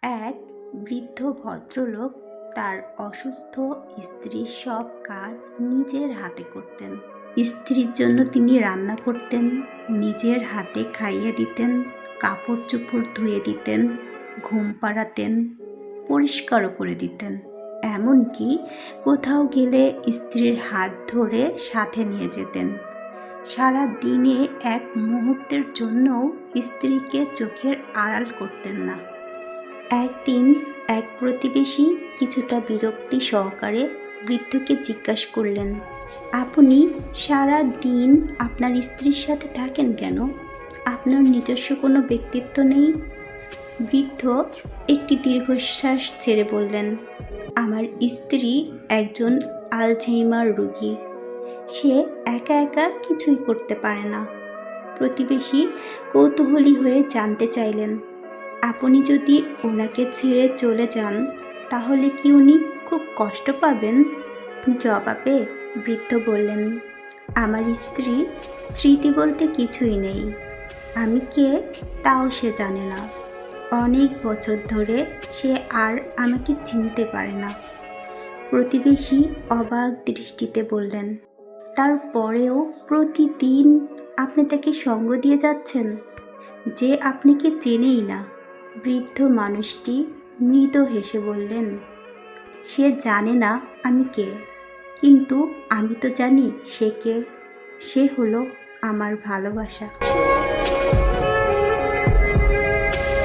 এক বৃদ্ধ ভদ্রলোক তার অসুস্থ স্ত্রীর সব কাজ নিজের হাতে করতেন। স্ত্রীর জন্য তিনি রান্না করতেন, নিজের হাতে খাইয়ে দিতেন, কাপড় চোপড় ধুয়ে দিতেন, ঘুম পাড়াতেন, পরিষ্কারও করে দিতেন। এমনকি কোথাও গেলে স্ত্রীর হাত ধরে সাথে নিয়ে যেতেন। সারা দিনে এক মুহূর্তের জন্যও স্ত্রীকে চোখের আড়াল করতেন না। একদিন এক প্রতিবেশী কিছুটা বিরক্তি সহকারে বৃদ্ধকে জিজ্ঞাসা করলেন, আপনি সারা দিন আপনার স্ত্রীর সাথে থাকেন কেন? আপনার নিজস্ব কোনো ব্যক্তিত্ব নেই? বৃদ্ধ একটি দীর্ঘশ্বাস ছেড়ে বললেন, আমার স্ত্রী একজন আলঝেইমার রোগী। সে একা একা কিছুই করতে পারে না। প্রতিবেশী কৌতূহলী হয়ে জানতে চাইলেন, আপনি যদি ওনাকে ছেড়ে চলে যান তাহলে কি উনি খুব কষ্ট পাবেন? জবাবে বৃদ্ধ বললেন, আমার স্ত্রী স্মৃতি বলতে কিছুই নেই। আমি কে তাও সে জানে না। অনেক বছর ধরে সে আর আমাকে চিনতে পারে না। প্রতিবেশী অবাক দৃষ্টিতে বললেন, তারপরেও প্রতিদিন আপনি তাকে সঙ্গ দিয়ে যাচ্ছেন, যে আপনাকে চেনেই না। বৃদ্ধ মানুষটি মৃদু হেসে বললেন, সে জানে না আমি কে, কিন্তু আমি তো জানি সে কে। সে হলো আমার ভালোবাসা।